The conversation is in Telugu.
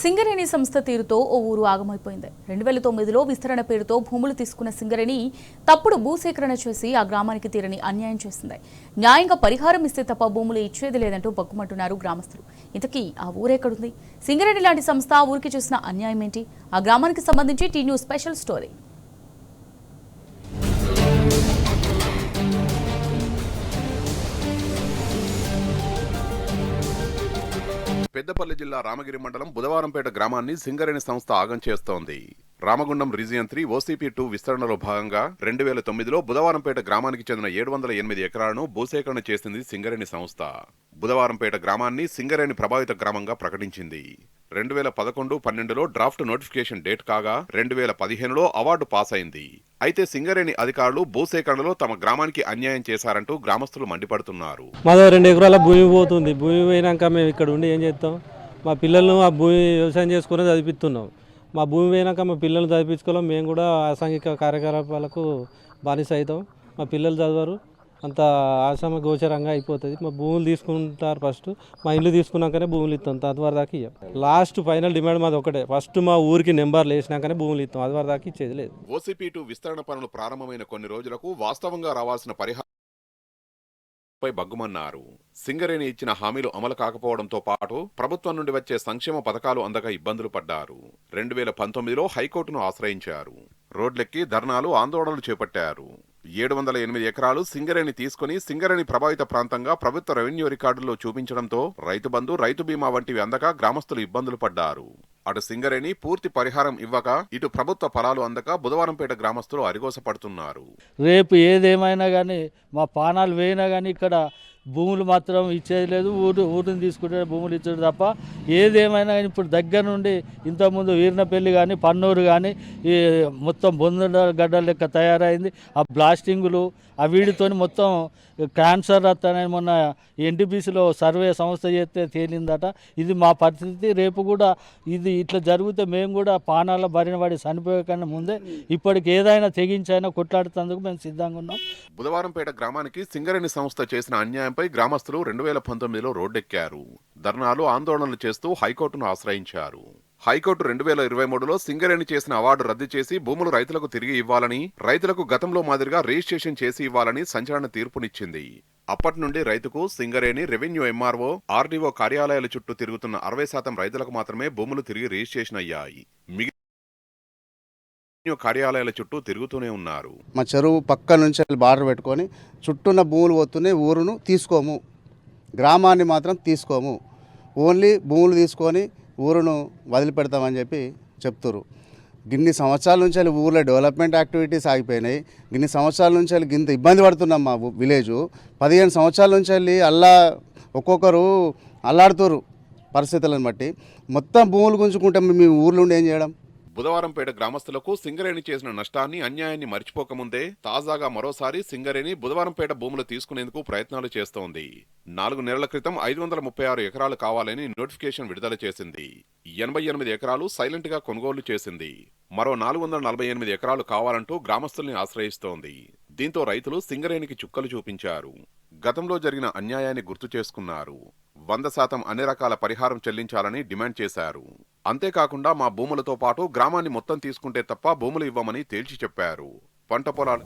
సింగరేణి సంస్థ తీరుతో ఓ ఊరు ఆగమైపోయింది. 2009లో విస్తరణ పేరుతో భూములు తీసుకున్న సింగరేణి తప్పుడు భూసేకరణ చేసి ఆ గ్రామానికి తీరని అన్యాయం చేసింది. న్యాయంగా పరిహారం ఇస్తే తప్ప భూములు ఇచ్చేది లేదంటూ బగ్గుమంటున్నారు గ్రామస్తులు. ఇంతకీ ఆ ఊరెక్కడుంది? సింగరేణి లాంటి సంస్థ ఆ ఊరికి చేసిన అన్యాయం ఏంటి? ఆ గ్రామానికి సంబంధించి T news special story. Peddapalli జిల్లా రామగిరి మండలం బుధవారంపేట గ్రామాన్ని సింగరేణి సంస్థ ఆగం చేస్తోంది. రామగుండం రీజియన్ 3 OCP2 విస్తరణలో భాగంగా 2009లో బుధవారంపేట గ్రామానికి చెందిన 708 ఎకరాలను భూసేకరణ చేసింది సింగరేణి సంస్థ. బుధవారంపేట గ్రామాన్ని సింగరేణి ప్రభావిత గ్రామంగా ప్రకటించింది. 2011-12లో డ్రాఫ్ట్ నోటిఫికేషన్ డేట్ కాగా 2015లో అవార్డు పాస్ అయింది. అయితే సింగరేణి అధికారులు భూసేకరణలో తమ గ్రామానికి అన్యాయం చేశారంటూ గ్రామస్తులు మండిపడుతున్నారు. మాదో 2 ఎకరాల భూమి పోతుంది. భూమి పోయినాక మేము ఇక్కడ ఉండి ఏం చేస్తాం? మా పిల్లలను ఆ భూమి వ్యవసాయం చేసుకుని చదివిస్తున్నాం. మా భూమి పోయినాక మా పిల్లల్ని చదివించుకోవాలి. మేము కూడా అసాంఘిక కార్యకలాపాలకు బానిస అవుతాం. మా పిల్లలు చదవరు. అంత ఆశ్రమ గోచరంగా అయిపోతుంది. మా భూములు తీసుకుంటారు ఫస్ట్. మా ఇల్లు తీసుకున్నాకనే భూములు ఇస్తాం. తద్వారా దాకా ఇయ్యం. లాస్ట్ ఫైనల్ డిమాండ్ మాది ఒకటే, ఫస్ట్ మా ఊరికి నెంబర్లు వేసినాకనే భూములు ఇస్తాం. అదివరకు దాకా ఇచ్చేది లేదు. OCP2 విస్తరణ పనులు ప్రారంభమైన కొన్ని రోజులకు వాస్తవంగా రావాల్సిన పరిహారంపై బగ్గుమన్నారు. సింగరేణి ఇచ్చిన హామీలు అమలు కాకపోవడంతో పాటు ప్రభుత్వం నుండి వచ్చే సంక్షేమ పథకాలు అందక ఇబ్బందులు పడ్డారు. 2019లో హైకోర్టును ఆశ్రయించారు. రోడ్లెక్కి ధర్నాలు, ఆందోళనలు చేపట్టారు. 708 ఎకరాలు సింగరేణి తీసుకుని సింగరేణి ప్రభావిత ప్రాంతంగా ప్రభుత్వ రెవెన్యూ రికార్డుల్లో చూపించడంతో రైతు బంధు, రైతు బీమా వంటివి అందక గ్రామస్తులు ఇబ్బందులు పడ్డారు. అటు సింగరేణి పూర్తి పరిహారం ఇవ్వక, ఇటు ప్రభుత్వ ఫలాలు అందక బుధవారంపేట గ్రామస్తులు అరిగోసపడుతున్నారు. రేపు ఏదేమైనా కానీ మా పానాలు వేయినా కానీ ఇక్కడ భూములు మాత్రం ఇచ్చేది లేదు. ఊరిని తీసుకుంటే భూములు ఇచ్చేది తప్ప ఏదేమైనా కానీ ఇప్పుడు దగ్గర నుండి ఇంతకుముందు వీరినపల్లి కానీ పన్నూరు కానీ ఈ మొత్తం బొందుల గడ్డల లెక్క తయారైంది. ఆ బ్లాస్టింగులు ఆ వీడితోని మొత్తం క్యాన్సర్ వస్తానని మొన్న NTPCలో సర్వే సంస్థ చేస్తే తేలిందట. ఇది మా పరిస్థితి. రేపు కూడా ఇది ఇట్లా జరిగితే మేము కూడా పానాల బారిన పడి చనిపోయే కన్నా ముందే ఇప్పటికి ఏదైనా తెగించైనా కొట్లాడుతందుకు మేము సిద్ధంగా ఉన్నాం. బుధవారంపేట గ్రామానికి సింగరేణి సంస్థ చేసిన అన్యాయంపై గ్రామస్తులు 2019లో రోడ్డెక్కారు. ధర్నాలు, ఆందోళనలు చేస్తూ హైకోర్టును ఆశ్రయించారు. హైకోర్టు 2023లో సింగరేణి చేసిన అవార్డు రద్దు చేసి భూములు రైతులకు తిరిగి ఇవ్వాలని, రైతులకు గతంలో మాదిరిగా రిజిస్ట్రేషన్ చేసి ఇవ్వాలని సంచలన తీర్పునిచ్చింది. అప్పటి నుండి రైతుకు సింగరేణి, రెవెన్యూ MRO, RDO కార్యాలయాల చుట్టూ తిరుగుతున్న 60% రైతులకు మాత్రమే భూములు తిరిగి రిజిస్ట్రేషన్ అయ్యాయి. మిగిలిన కార్యాలయాల చుట్టూ తిరుగుతూనే ఉన్నారు. మా చెరువు పక్క నుంచి బార్డర్ పెట్టుకొని చుట్టూన్న భూములు పోతున్నాయి. ఊరును తీసుకోము, గ్రామాన్ని మాత్రం తీసుకోము. ఓన్లీ భూములు తీసుకొని ఊరును వదిలిపెడతామని చెప్పి చెప్తున్నారు. గిన్ని సంవత్సరాల నుంచి ఊర్లో డెవలప్మెంట్ యాక్టివిటీస్ ఆగిపోయినాయి. గిన్ని సంవత్సరాల నుంచి గింత ఇబ్బంది పడుతున్నాం. మా విలేజు 15 సంవత్సరాల నుంచి ఒక్కొక్కరు అల్లాడుతున్నారు పరిస్థితులను బట్టి. మొత్తం భూములు గుంజుకుంటే మేము ఊర్లో ఉండి ఏం చేయడం? బుధవారంపేట గ్రామస్తులకు సింగరేణి చేసిన నష్టాన్ని, అన్యాయాన్ని మర్చిపోకముందే తాజాగా మరోసారి సింగరేణి బుధవారంపేట భూములు తీసుకునేందుకు ప్రయత్నాలు చేస్తోంది. 4 నెలల క్రితం 536 ఎకరాలు కావాలని నోటిఫికేషన్ విడుదల చేసింది. 88 ఎకరాలు సైలెంట్ గా కొనుగోలు చేసింది. మరో 448 ఎకరాలు కావాలంటూ గ్రామస్తుల్ని ఆశ్రయిస్తోంది. దీంతో రైతులు సింగరేణికి చుక్కలు చూపించారు. గతంలో జరిగిన అన్యాయాన్ని గుర్తు చేసుకున్నారు. 100% అన్ని రకాల పరిహారం చెల్లించాలని డిమాండ్ చేశారు. అంతేకాకుండా మా భూములతో పాటు గ్రామాన్ని మొత్తం తీసుకుంటే తప్ప భూములు ఇవ్వమని తేల్చి చెప్పారు. పంట పొలాలు